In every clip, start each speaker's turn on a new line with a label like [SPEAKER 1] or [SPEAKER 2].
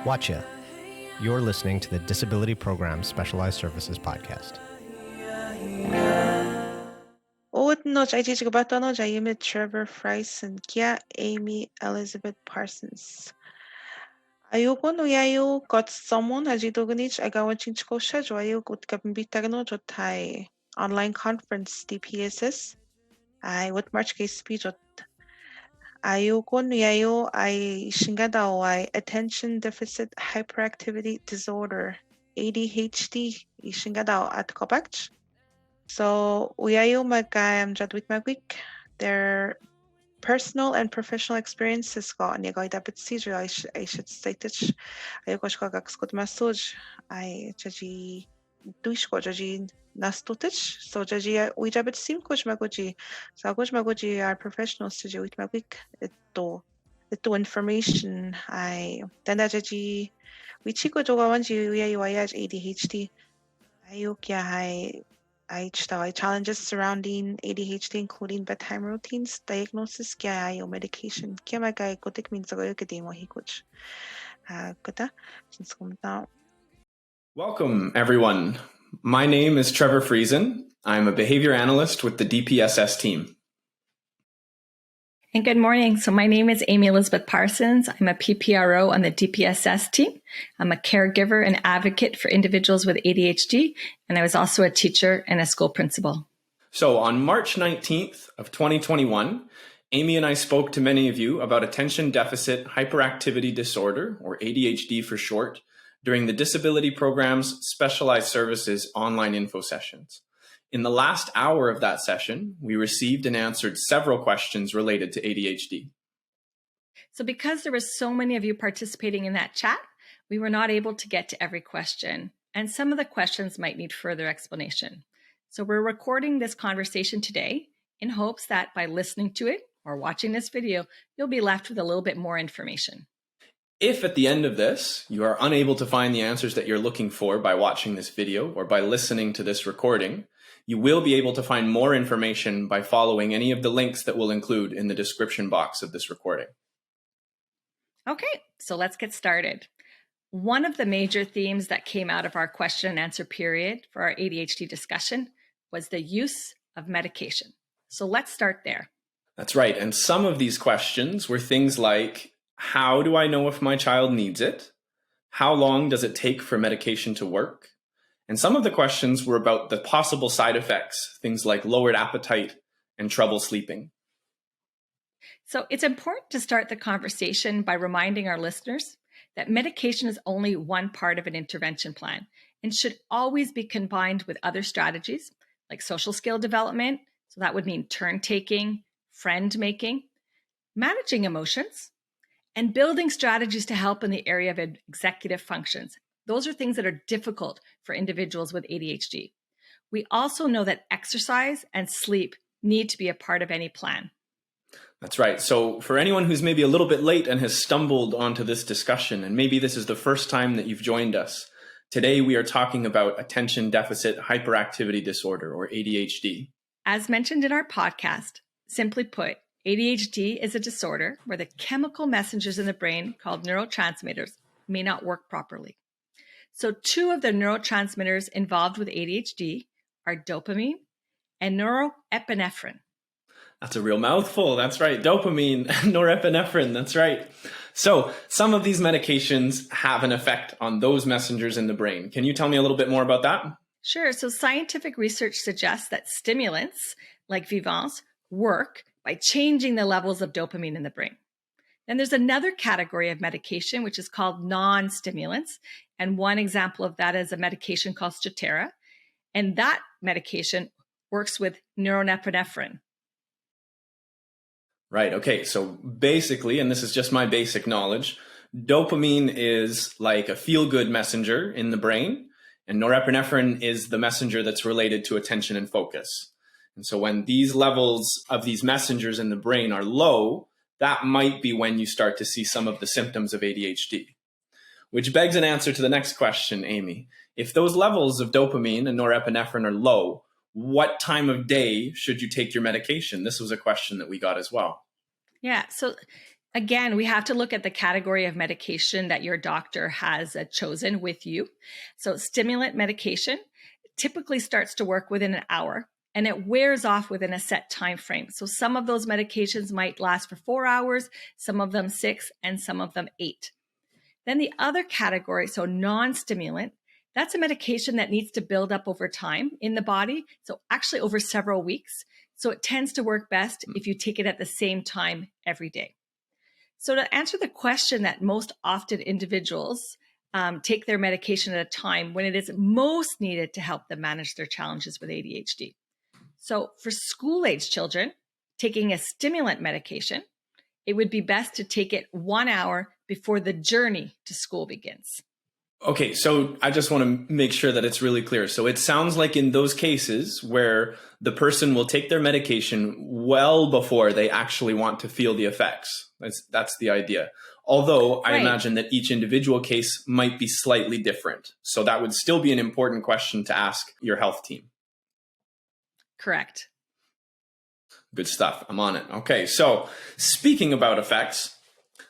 [SPEAKER 1] Watcha. You're listening to the Disability Program Specialized Services Podcast.
[SPEAKER 2] Oednoch ITH Gabatonoch Aimee and Trevor Friesen Kia Aimee-Elizabeth Parsons. Ayoko no yayo got someone hajidoganich agawachinch kosha joyo gut kabitagno jotai online conference DPSS. I what March case speech jot ayoko no yayo I shingadao I attention deficit hyperactivity disorder ADHD shingadao at Kopach. So uyayo magam jadwit magwik their personal and professional experiences ko niya ko dapat seizure I should say that ayoko ko gakskot message I jaji duish ko jaji nastutich so jaji we dapat sim ko magoji so ko magoji our professionals jaji wit magwik ito information I tanda jaji we chiko joga wanji uyayo ayaj ADHD ayok I challenges surrounding ADHD, including bedtime routines, diagnosis, kaya medication. Kaya magay kotik min sagoyo kadi mo hikuch. Kata since kumta.
[SPEAKER 3] Welcome, everyone. My name is Trevor Friesen. I'm a behavior analyst with the DPSS team.
[SPEAKER 4] And good morning. So my name is Aimee-Elizabeth Parsons. I'm a PPRO on the DPSS team. I'm a caregiver and advocate for individuals with ADHD, and I was also a teacher and a school principal.
[SPEAKER 3] So on March 19th of 2021, Aimee and I spoke to many of you about attention deficit hyperactivity disorder, or ADHD for short, during the Disability Program's Specialized Services online info sessions. In the last hour of that session, we received and answered several questions related to ADHD.
[SPEAKER 4] So because there were so many of you participating in that chat, we were not able to get to every question, and some of the questions might need further explanation. So we're recording this conversation today in hopes that by listening to it or watching this video, you'll be left with a little bit more information.
[SPEAKER 3] If at the end of this, you are unable to find the answers that you're looking for by watching this video or by listening to this recording, you will be able to find more information by following any of the links that we'll include in the description box of this recording.
[SPEAKER 4] Okay, so let's get started. One of the major themes that came out of our question and answer period for our ADHD discussion was the use of medication. So let's start there.
[SPEAKER 3] That's right. And some of these questions were things like, how do I know if my child needs it? How long does it take for medication to work? And some of the questions were about the possible side effects, things like lowered appetite and trouble sleeping.
[SPEAKER 4] So it's important to start the conversation by reminding our listeners that medication is only one part of an intervention plan and should always be combined with other strategies like social skill development. So that would mean turn taking, friend making, managing emotions, and building strategies to help in the area of executive functions. Those are things that are difficult for individuals with ADHD. We also know that exercise and sleep need to be a part of any plan.
[SPEAKER 3] That's right. So for anyone who's maybe a little bit late and has stumbled onto this discussion, and maybe this is the first time that you've joined us, today we are talking about attention deficit hyperactivity disorder, or ADHD.
[SPEAKER 4] As mentioned in our podcast, simply put, ADHD is a disorder where the chemical messengers in the brain called neurotransmitters may not work properly. So two of the neurotransmitters involved with ADHD are dopamine and norepinephrine.
[SPEAKER 3] That's a real mouthful. That's right. Dopamine, norepinephrine. That's right. So some of these medications have an effect on those messengers in the brain. Can you tell me a little bit more about that?
[SPEAKER 4] Sure. So scientific research suggests that stimulants like Vivance work by changing the levels of dopamine in the brain. Then there's another category of medication, which is called non-stimulants. And one example of that is a medication called Strattera. And that medication works with norepinephrine.
[SPEAKER 3] Right. Okay. So basically, and this is just my basic knowledge, dopamine is like a feel-good messenger in the brain, and norepinephrine is the messenger that's related to attention and focus. And so when these levels of these messengers in the brain are low, that might be when you start to see some of the symptoms of ADHD. Which begs an answer to the next question, Aimee. If those levels of dopamine and norepinephrine are low, what time of day should you take your medication? This was a question that we got as well.
[SPEAKER 4] Yeah, so Again, we have to look at the category of medication that your doctor has chosen with you. So stimulant medication typically starts to work within an hour and it wears off within a set time frame. So some of those medications might last for 4 hours, some of them 6, and some of them 8. Then the other category, so non-stimulant, that's a medication that needs to build up over time in the body. So actually over several weeks. So it tends to work best if you take it at the same time every day. So to answer the question that most often individuals take their medication at a time when it is most needed to help them manage their challenges with ADHD. So for school-age children, taking a stimulant medication, it would be best to take it 1 hour before the journey to school begins.
[SPEAKER 3] Okay, so I just want to make sure that it's really clear. So it sounds like in those cases where the person will take their medication well before they actually want to feel the effects. That's the idea. Although I imagine that each individual case might be slightly different. So that would still be an important question to ask your health team.
[SPEAKER 4] Correct.
[SPEAKER 3] Good stuff. I'm on it. Okay, so speaking about effects,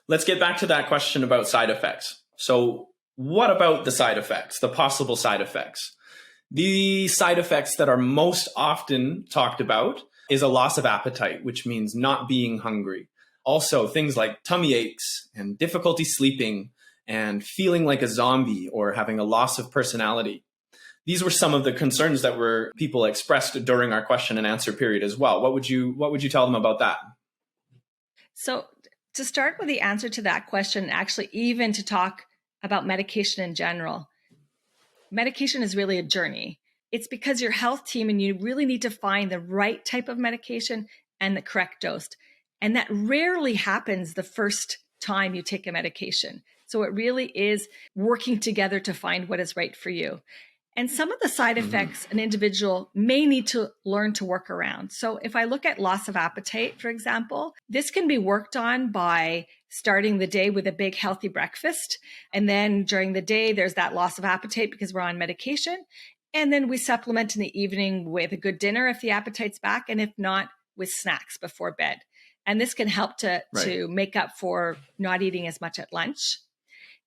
[SPEAKER 3] let's get back to that question about side effects. So what about the side effects, the possible side effects? The side effects that are most often talked about is a loss of appetite, which means not being hungry. Also, things like tummy aches and difficulty sleeping and feeling like a zombie or having a loss of personality. These were some of the concerns that were people expressed during our question and answer period as well. What would you tell them about that?
[SPEAKER 4] So to start with the answer to that question, actually even to talk about medication in general, medication is really a journey. It's because your health team and you really need to find the right type of medication and the correct dose. And that rarely happens the first time you take a medication. So it really is working together to find what is right for you. And some of the side effects an individual may need to learn to work around. So if I look at loss of appetite, for example, this can be worked on by starting the day with a big healthy breakfast. And then during the day, there's that loss of appetite because we're on medication. And then we supplement in the evening with a good dinner if the appetite's back, and if not, with snacks before bed. And this can help to make up for not eating as much at lunch.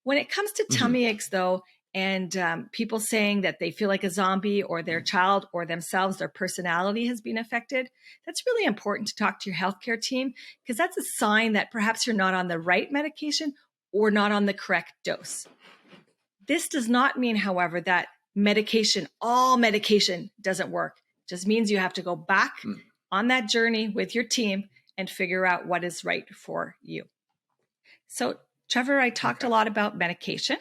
[SPEAKER 4] When it comes to tummy aches, though, and people saying that they feel like a zombie or their child or themselves, their personality has been affected, that's really important to talk to your healthcare team because that's a sign that perhaps you're not on the right medication or not on the correct dose. This does not mean, however, that all medication doesn't work. It just means you have to go back on that journey with your team and figure out what is right for you. So, Trevor, I talked a lot about medication.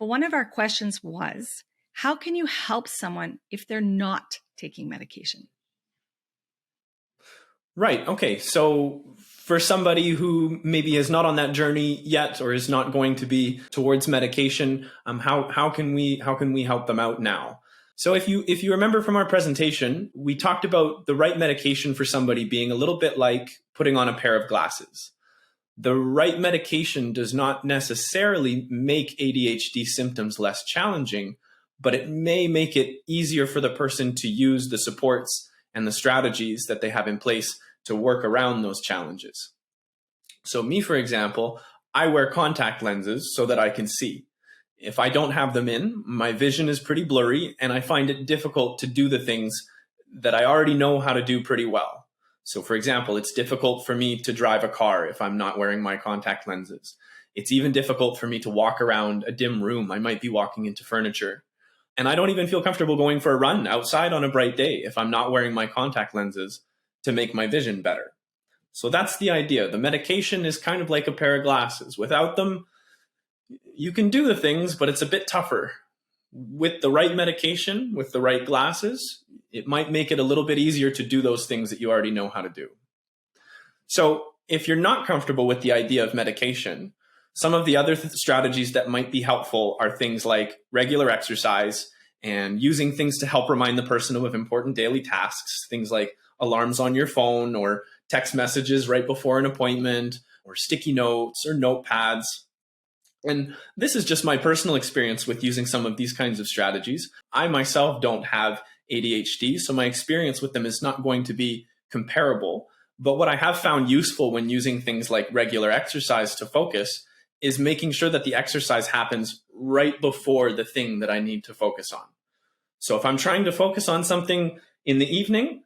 [SPEAKER 4] But one of our questions was, how can you help someone if they're not taking medication? Right. Okay. So for somebody who maybe is not on that journey yet or is not going to be towards medication, how can we help them out now? So if you remember from our presentation, we talked about the right medication for somebody being a little bit like putting on a pair of glasses. The right medication does not necessarily make ADHD symptoms less challenging, but it may make it easier for the person to use the supports and the strategies that they have in place to work around those challenges. So me, for example, I wear contact lenses so that I can see. If I don't have them in, my vision is pretty blurry and I find it difficult to do the things that I already know how to do pretty well. So for example, it's difficult for me to drive a car if I'm not wearing my contact lenses. It's even difficult for me to walk around a dim room. I might be walking into furniture. And I don't even feel comfortable going for a run outside on a bright day if I'm not wearing my contact lenses to make my vision better. So that's the idea. The medication is kind of like a pair of glasses. Without them, you can do the things, but it's a bit tougher. With the right medication, with the right glasses, it might make it a little bit easier to do those things that you already know how to do. So if you're not comfortable with the idea of medication, some of the other strategies that might be helpful are things like regular exercise and using things to help remind the person of important daily tasks, things like alarms on your phone or text messages right before an appointment or sticky notes or notepads. And this is just my personal experience with using some of these kinds of strategies. I myself don't have ADHD, so my experience with them is not going to be comparable.
[SPEAKER 3] But what I have found useful when using things like regular exercise to focus is making sure that the exercise happens right before the thing that I need to focus on. So if I'm trying to focus on something in the evening,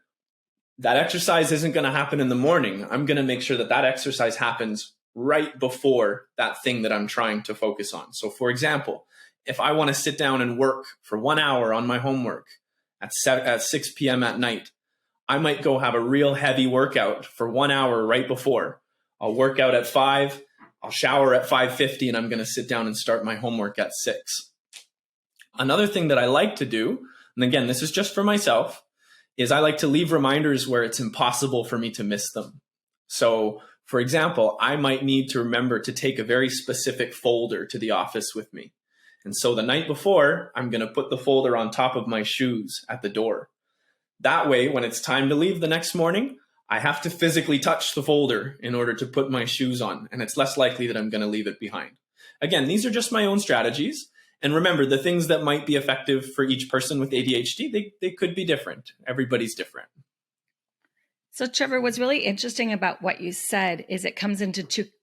[SPEAKER 3] that exercise isn't going to happen in the morning. I'm going to make sure that that exercise happens right before that thing that I'm trying to focus on. So for example, if I want to sit down and work for 1 hour on my homework at 6 p.m. at night, I might go have a real heavy workout for 1 hour right before. I'll work out at 5, I'll shower at 5:50, and I'm going to sit down and start my homework at 6. Another thing that I like to do, and again, this is just for myself, is I like to leave reminders where it's impossible for me to miss them. So, for example, I might need to remember to take a very specific folder to the office with me. And so the night before, I'm going to put the folder on top of my shoes at the door. That way, when it's time to leave the next morning, I have to physically touch the folder in order to put my shoes on, and it's less likely that I'm going to leave it behind. Again, these are just my own strategies. And remember, the things that might be effective for each person with ADHD, they could be different. Everybody's different.
[SPEAKER 4] So Trevor, what's really interesting about what you said is it comes into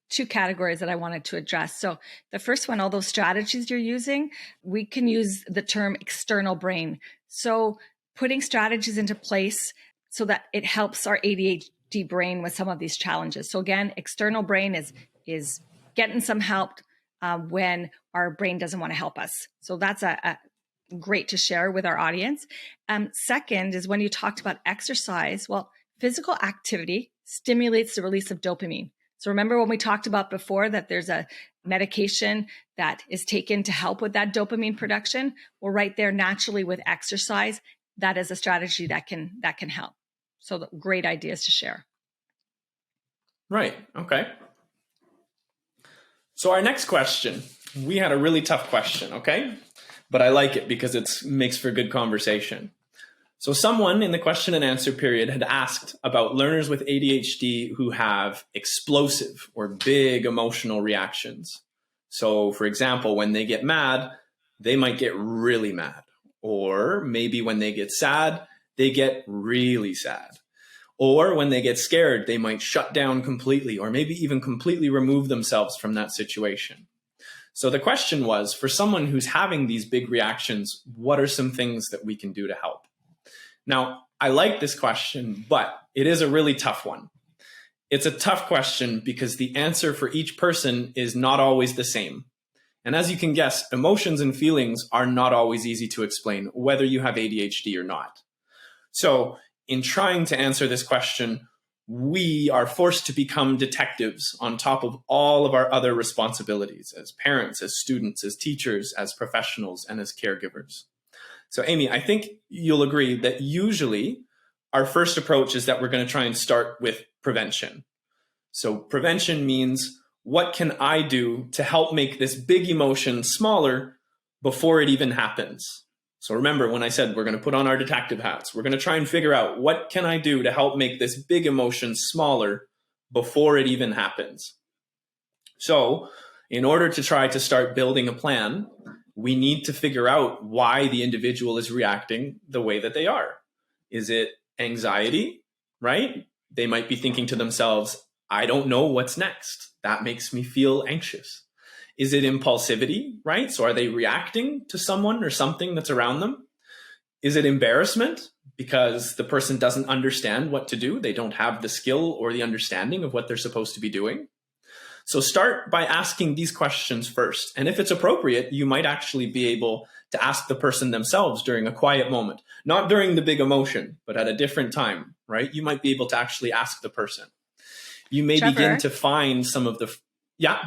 [SPEAKER 4] two categories that I wanted to address. So the first one, all those strategies you're using, we can use the term external brain. So putting strategies into place so that it helps our ADHD brain with some of these challenges. So again, external brain is getting some help when our brain doesn't want to help us. So that's a great to share with our audience. Second is when you talked about exercise, well, physical activity stimulates the release of dopamine. So remember when we talked about before that there's a medication that is taken to help with that dopamine production? Well, right there, naturally with exercise, that is a strategy that can help. So great ideas to share.
[SPEAKER 3] Right. Okay. So our next question, we had a really tough question, okay? But I like it because it makes for good conversation. So someone in the question and answer period had asked about learners with ADHD who have explosive or big emotional reactions. So for example, when they get mad, they might get really mad. Or maybe when they get sad, they get really sad. Or when they get scared, they might shut down completely, or maybe even completely remove themselves from that situation. So the question was, for someone who's having these big reactions, what are some things that we can do to help? Now, I like this question, but it is a really tough one. It's a tough question because the answer for each person is not always the same. And as you can guess, emotions and feelings are not always easy to explain, whether you have ADHD or not. So in trying to answer this question, we are forced to become detectives on top of all of our other responsibilities as parents, as students, as teachers, as professionals, and as caregivers. So Aimee, I think you'll agree that usually our first approach is that we're going to try and start with prevention. So prevention means, what can I do to help make this big emotion smaller before it even happens? So remember when I said we're going to put on our detective hats, we're going to try and figure out what can I do to help make this big emotion smaller before it even happens. So in order to try to start building a plan, we need to figure out why the individual is reacting the way that they are. Is it anxiety, right? They might be thinking to themselves, I don't know what's next. That makes me feel anxious. Is it impulsivity, right? So are they reacting to someone or something that's around them? Is it embarrassment because the person doesn't understand what to do? They don't have the skill or the understanding of what they're supposed to be doing. So start by asking these questions first. And if it's appropriate, you might actually be able to ask the person themselves during a quiet moment, not during the big emotion, but at a different time, right? You might be able to actually ask the person. You may
[SPEAKER 4] Trevor,
[SPEAKER 3] begin to find some of the, yeah.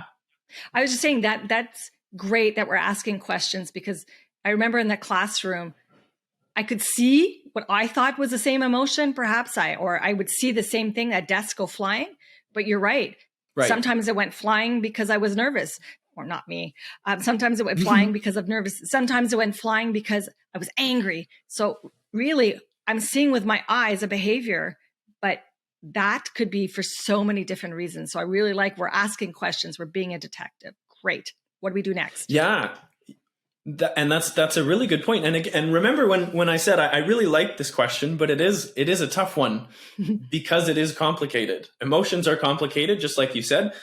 [SPEAKER 4] I was just saying that that's great that we're asking questions, because I remember in the classroom, I could see what I thought was the same emotion, perhaps I would see the same thing, that desk go flying, but you're right.
[SPEAKER 3] Right.
[SPEAKER 4] Sometimes it went flying because I was nervous, or not me. Sometimes it went flying because of nervous. Sometimes it went flying because I was angry. So really, I'm seeing with my eyes a behavior, but that could be for so many different reasons. So I really like, we're asking questions. We're being a detective. Great. What do we do next?
[SPEAKER 3] Yeah. And that's a really good point. And remember when I said I really like this question, but it is a tough one because it is complicated. Emotions are complicated, just like you said,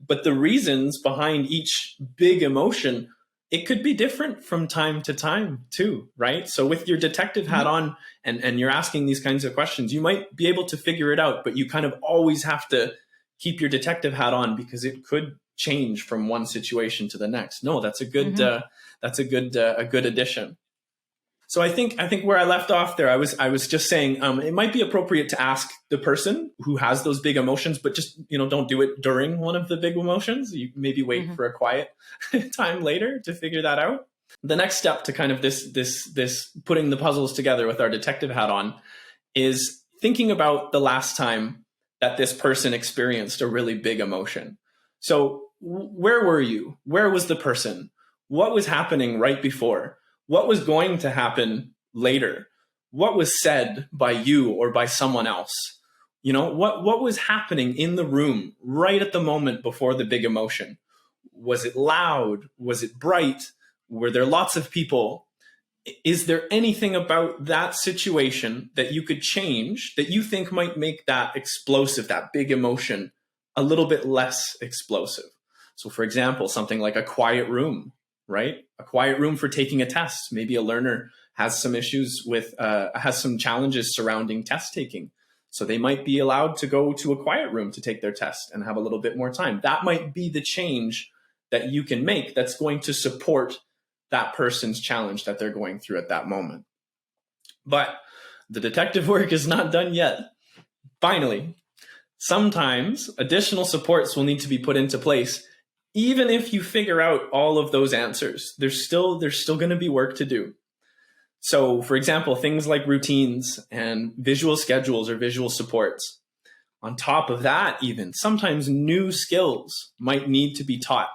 [SPEAKER 3] but the reasons behind each big emotion, it could be different from time to time too, right? So with your detective hat on and you're asking these kinds of questions, you might be able to figure it out, but you kind of always have to keep your detective hat on because it could change from one situation to the next. No, that's a good a good addition. So I think where I left off there, I was just saying it might be appropriate to ask the person who has those big emotions, but just don't do it during one of the big emotions. You maybe wait for a quiet time later to figure that out. The next step to kind of this putting the puzzles together with our detective hat on is thinking about the last time that this person experienced a really big emotion. So where were you? Where was the person? What was happening right before? What was going to happen later? What was said by you or by someone else? What was happening in the room right at the moment before the big emotion? Was it loud? Was it bright? Were there lots of people? Is there anything about that situation that you could change that you think might make that explosive, that big emotion, a little bit less explosive? So for example, something like a quiet room, right? A quiet room for taking a test. Maybe a learner has some issues with, has some challenges surrounding test taking. So they might be allowed to go to a quiet room to take their test and have a little bit more time. That might be the change that you can make that's going to support that person's challenge that they're going through at that moment. But the detective work is not done yet. Finally, sometimes additional supports will need to be put into place. Even if you figure out all of those answers, there's still going to be work to do. So, for example, things like routines and visual schedules or visual supports. On top of that, even sometimes new skills might need to be taught,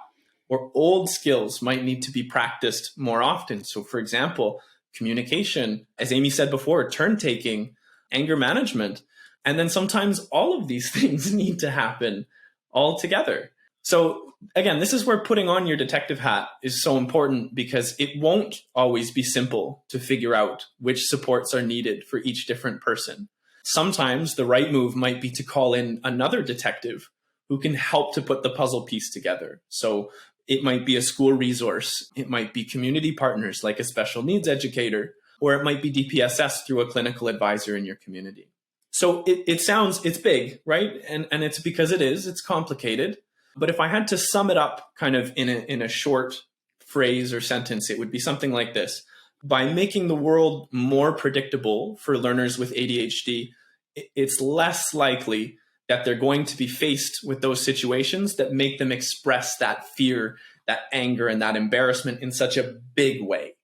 [SPEAKER 3] or old skills might need to be practiced more often. So, for example, communication, as Aimee said before, turn taking, anger management, and then sometimes all of these things need to happen all together. So again, this is where putting on your detective hat is so important because it won't always be simple to figure out which supports are needed for each different person. Sometimes the right move might be to call in another detective who can help to put the puzzle piece together. So it might be a school resource. It might be community partners like a special needs educator, or it might be DPSS through a clinical advisor in your community. So it's big, right? And it's because it's complicated. But if I had to sum it up kind of in a short phrase or sentence, it would be something like this. By making the world more predictable for learners with ADHD, it's less likely that they're going to be faced with those situations that make them express that fear, that anger, and that embarrassment in such a big way.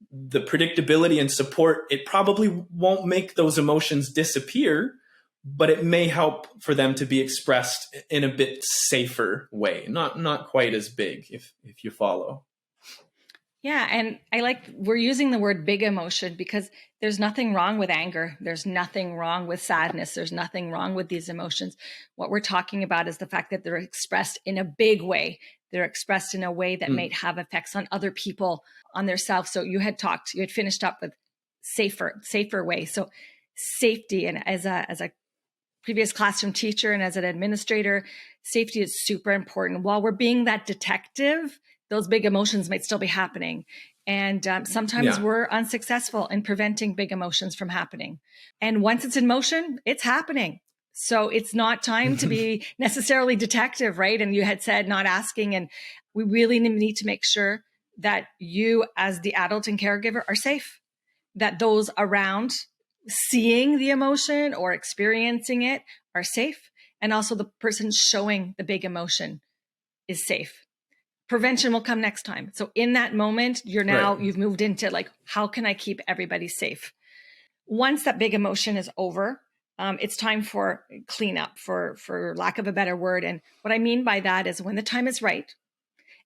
[SPEAKER 3] The predictability and support, it probably won't make those emotions disappear, but it may help for them to be expressed in a bit safer way, not quite as big, if you follow.
[SPEAKER 4] Yeah, and we're using the word big emotion because there's nothing wrong with anger. There's nothing wrong with sadness. There's nothing wrong with these emotions. What we're talking about is the fact that they're expressed in a big way. They're expressed in a way that might have effects on other people, on their self. So you had finished up with safer way. So safety, and as a previous classroom teacher and as an administrator, safety is super important. While we're being that detective, those big emotions might still be happening. And sometimes we're unsuccessful in preventing big emotions from happening. And once it's in motion, it's happening. So it's not time to be necessarily detective, right? And you had said not asking. And we really need to make sure that you as the adult and caregiver are safe, that those around seeing the emotion or experiencing it are safe. And also the person showing the big emotion is safe. Prevention will come next time. So in that moment, you've moved into how can I keep everybody safe? Once that big emotion is over, it's time for cleanup, for lack of a better word. And what I mean by that is when the time is right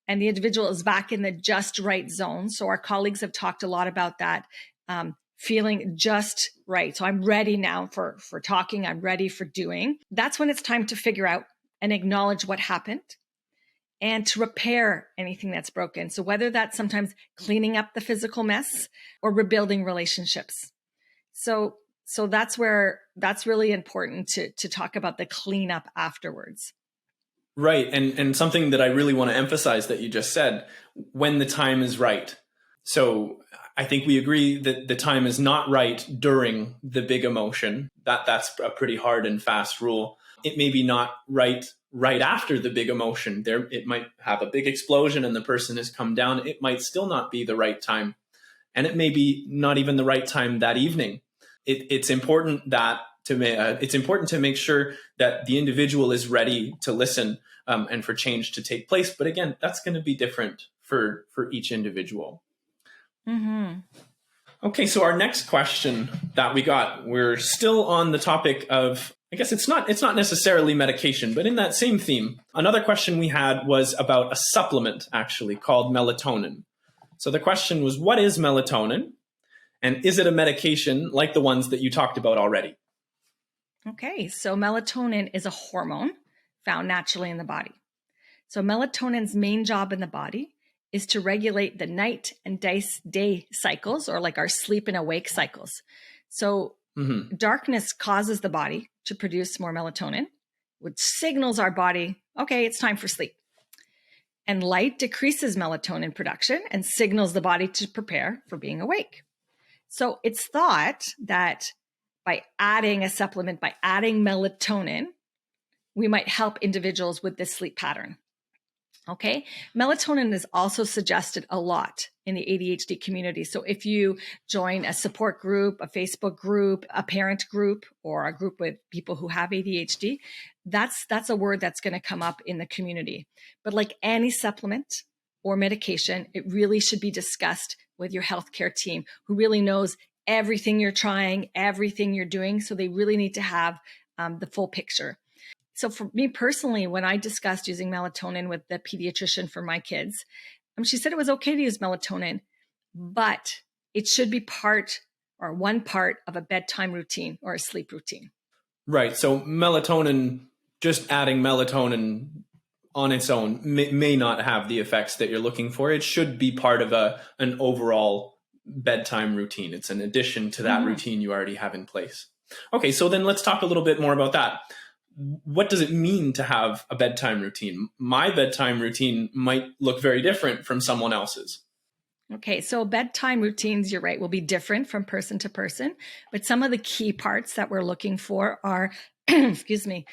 [SPEAKER 4] and the individual is back in the just right zone. So our colleagues have talked a lot about that, feeling just right. So I'm ready now for talking. I'm ready for doing. That's when it's time to figure out and acknowledge what happened and to repair anything that's broken. So whether that's sometimes cleaning up the physical mess or rebuilding relationships. So that's really important to talk about the cleanup afterwards.
[SPEAKER 3] Right. And something that I really want to emphasize that you just said, when the time is right. So I think we agree that the time is not right during the big emotion. That's a pretty hard and fast rule. It may be not right after the big emotion. It might have a big explosion and the person has come down. It might still not be the right time. And it may be not even the right time that evening. It's important to make sure that the individual is ready to listen and for change to take place. But again, that's going to be different for each individual.
[SPEAKER 4] Mm-hmm.
[SPEAKER 3] Okay, so our next question that we got, we're still on the topic of, I guess it's not necessarily medication, but in that same theme. Another question we had was about a supplement, actually, called melatonin. So the question was, what is melatonin? And is it a medication like the ones that you talked about already?
[SPEAKER 4] Okay, so melatonin is a hormone found naturally in the body. So melatonin's main job in the body is to regulate the night and day cycles, or like our sleep and awake cycles. So darkness causes the body to produce more melatonin, which signals our body, okay, it's time for sleep. And light decreases melatonin production and signals the body to prepare for being awake. So it's thought that by adding a supplement, by adding melatonin, we might help individuals with this sleep pattern. Okay. Melatonin is also suggested a lot in the ADHD community. So if you join a support group, a Facebook group, a parent group, or a group with people who have ADHD, that's a word that's going to come up in the community. But like any supplement or medication, it really should be discussed with your healthcare team who really knows everything you're trying, everything you're doing. So they really need to have the full picture. So for me personally, when I discussed using melatonin with the pediatrician for my kids, she said it was okay to use melatonin, but it should be one part of a bedtime routine or a sleep routine.
[SPEAKER 3] Right. So melatonin, just adding melatonin on its own may not have the effects that you're looking for. It should be part of an overall bedtime routine. It's an addition to that routine you already have in place. Okay, so then let's talk a little bit more about that. What does it mean to have a bedtime routine? My bedtime routine might look very different from someone else's.
[SPEAKER 4] Okay, so bedtime routines, you're right, will be different from person to person. But some of the key parts that we're looking for are, excuse me,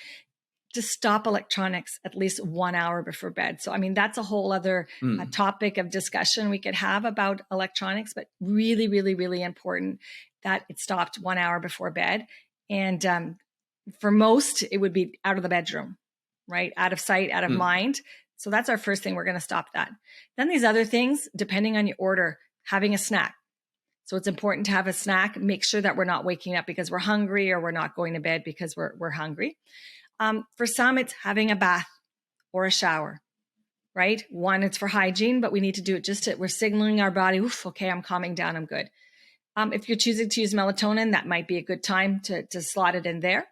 [SPEAKER 4] to stop electronics at least 1 hour before bed. So, I mean, that's a whole other topic of discussion we could have about electronics, but really, really, really important that it stopped 1 hour before bed. And for most, it would be out of the bedroom, right? Out of sight, out of mind. So that's our first thing. We're going to stop that. Then these other things, depending on your order, having a snack. So it's important to have a snack. Make sure that we're not waking up because we're hungry or we're not going to bed because we're hungry. For some, it's having a bath or a shower, right? One, it's for hygiene, but we need to do it we're signaling our body, oof, okay, I'm calming down, I'm good. If you're choosing to use melatonin, that might be a good time to slot it in there.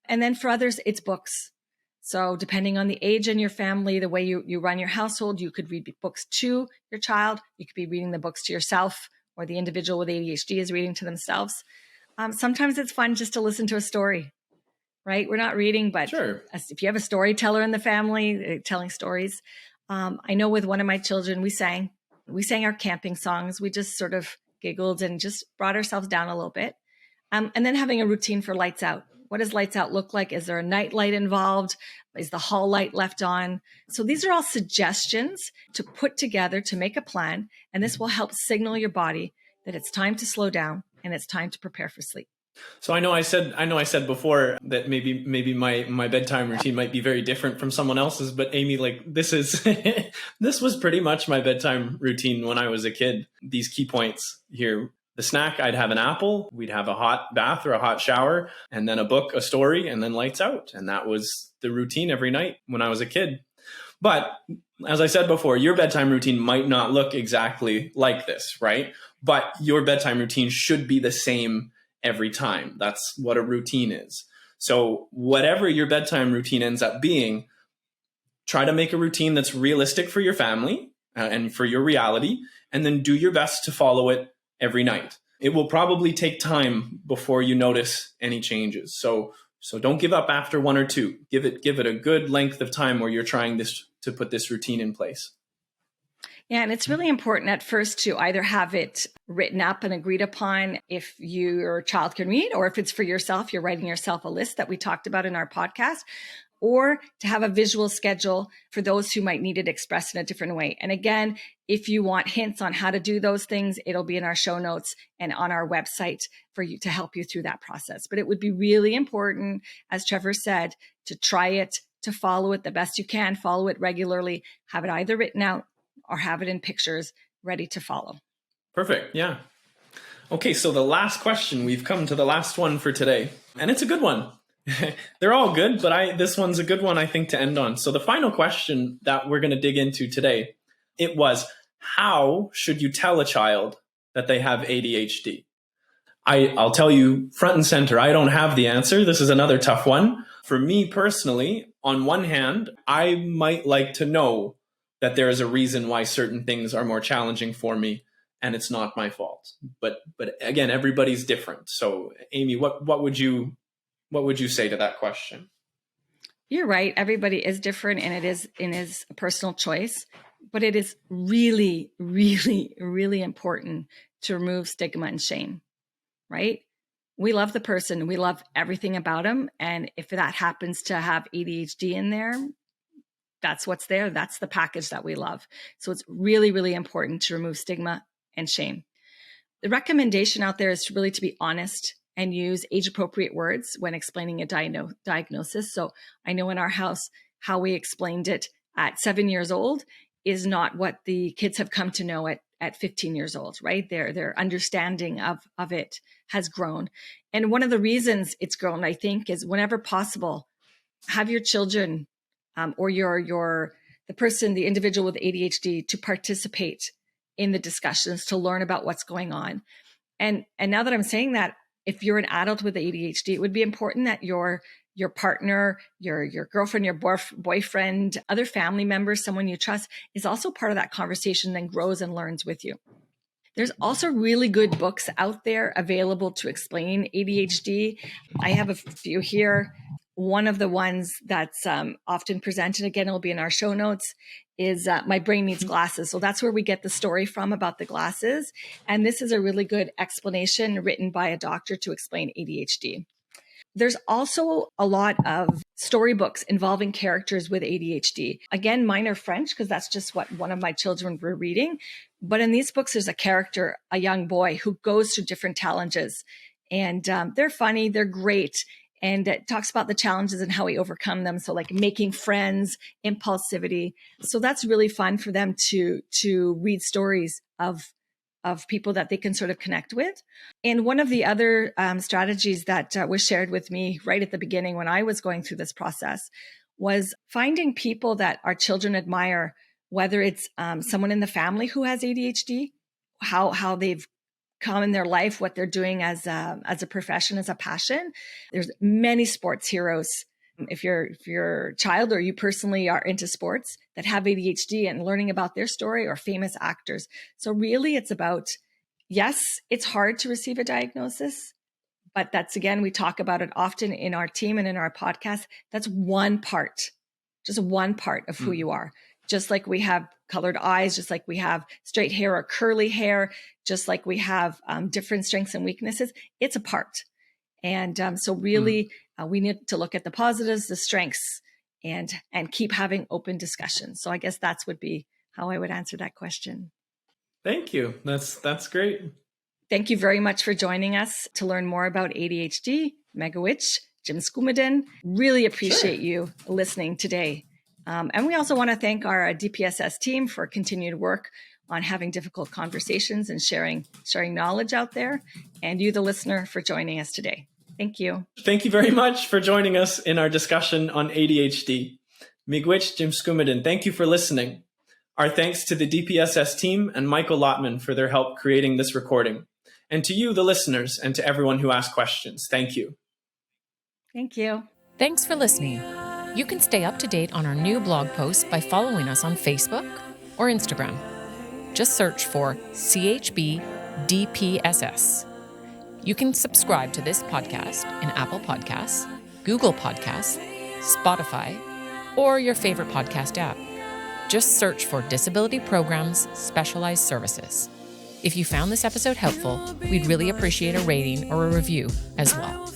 [SPEAKER 4] And then for others, it's books. So depending on the age in your family, the way you run your household, you could read books to your child. You could be reading the books to yourself, or the individual with ADHD is reading to themselves. Sometimes it's fun just to listen to a story, right? We're not reading, but
[SPEAKER 3] sure.
[SPEAKER 4] If you have a storyteller in the family, telling stories. I know with one of my children, we sang our camping songs. We just sort of giggled and just brought ourselves down a little bit. And then having a routine for lights out. What does lights out look like? Is there a night light involved? Is the hall light left on? So these are all suggestions to put together to make a plan. And this will help signal your body that it's time to slow down and it's time to prepare for sleep.
[SPEAKER 3] So I know I said before that maybe my bedtime routine might be very different from someone else's, but Aimee, like this was pretty much my bedtime routine when I was a kid. These key points here. The snack, I'd have an apple, we'd have a hot bath or a hot shower, and then a book, a story, and then lights out. And that was the routine every night when I was a kid. But as I said before, your bedtime routine might not look exactly like this, right? But your bedtime routine should be the same every time. That's what a routine is. So whatever your bedtime routine ends up being, try to make a routine that's realistic for your family and for your reality, and then do your best to follow it every night. It will probably take time before you notice any changes. So don't give up after 1 or 2. Give it a good length of time where you're trying to put this routine in place.
[SPEAKER 4] Yeah, and it's really important at first to either have it written up and agreed upon if your child can read, or if it's for yourself, you're writing yourself a list that we talked about in our podcast, or to have a visual schedule for those who might need it expressed in a different way. And again, if you want hints on how to do those things, it'll be in our show notes and on our website for you to help you through that process. But it would be really important, as Trevor said, to try it, to follow it the best you can, follow it regularly, have it either written out or have it in pictures ready to follow.
[SPEAKER 3] Perfect. Yeah. Okay, so the last question, we've come to the last one for today, and it's a good one. They're all good, but this one's a good one, I think, to end on. So the final question that we're going to dig into today, it was, how should you tell a child that they have ADHD? I'll tell you front and center, I don't have the answer. This is another tough one. For me personally, on one hand, I might like to know that there is a reason why certain things are more challenging for me, and it's not my fault. But again, everybody's different. So Aimee, what would you say to that question?
[SPEAKER 4] You're right. Everybody is different, and it is a personal choice. But it is really, really, really important to remove stigma and shame, right? We love the person. We love everything about them. And if that happens to have ADHD in there, that's what's there. That's the package that we love. So it's really, really important to remove stigma and shame. The recommendation out there is really to be honest and use age-appropriate words when explaining a diagnosis. So I know in our house, how we explained it at 7 years old is not what the kids have come to know at 15 years old, right? Their understanding of it has grown. And one of the reasons it's grown, I think, is whenever possible, have your children or the individual with ADHD to participate in the discussions, to learn about what's going on. And now that I'm saying that, if you're an adult with ADHD, it would be important that your partner, your girlfriend, your boyfriend, other family members, someone you trust, is also part of that conversation and grows and learns with you. There's also really good books out there available to explain ADHD. I have a few here. One of the ones that's often presented, again, it'll be in our show notes, is My Brain Needs Glasses. So that's where we get the story from about the glasses. And this is a really good explanation written by a doctor to explain ADHD. There's also a lot of storybooks involving characters with ADHD. Again, mine are French because that's just what one of my children were reading. But in these books, there's a character, a young boy, who goes through different challenges. And they're funny, they're great. And it talks about the challenges and how we overcome them. So like making friends, impulsivity. So that's really fun for them to read stories of people that they can sort of connect with. And one of the other strategies that was shared with me right at the beginning when I was going through this process was finding people that our children admire, whether it's someone in the family who has ADHD, how they've come in their life, what they're doing as a profession, as a passion. There's many sports heroes. If your child or you personally are into sports that have ADHD, and learning about their story, or famous actors. So really it's about, yes, it's hard to receive a diagnosis, but that's, again, we talk about it often in our team and in our podcast. That's one part, just one part of who you are. Just like we have colored eyes, just like we have straight hair or curly hair, just like we have different strengths and weaknesses, it's a part. And so really, we need to look at the positives, the strengths, and keep having open discussions. So I guess that's would be how I would answer that question.
[SPEAKER 3] Thank you. That's great.
[SPEAKER 4] Thank you very much for joining us to learn more about ADHD, Megawitch, Jim Skumaden. Really appreciate you listening today. And we also want to thank our DPSS team for continued work on having difficult conversations and sharing knowledge out there, and you, the listener, for joining us today. Thank you.
[SPEAKER 3] Thank you very much for joining us in our discussion on ADHD. Miigwech Jim Skumaden, thank you for listening. Our thanks to the DPSS team and Michael Lotman for their help creating this recording. And to you, the listeners, and to everyone who asked questions, thank you.
[SPEAKER 4] Thank you.
[SPEAKER 5] Thanks for listening. You can stay up to date on our new blog posts by following us on Facebook or Instagram. Just search for CHB DPSS. You can subscribe to this podcast in Apple Podcasts, Google Podcasts, Spotify, or your favorite podcast app. Just search for Disability Programs Specialized Services. If you found this episode helpful, we'd really appreciate a rating or a review as well.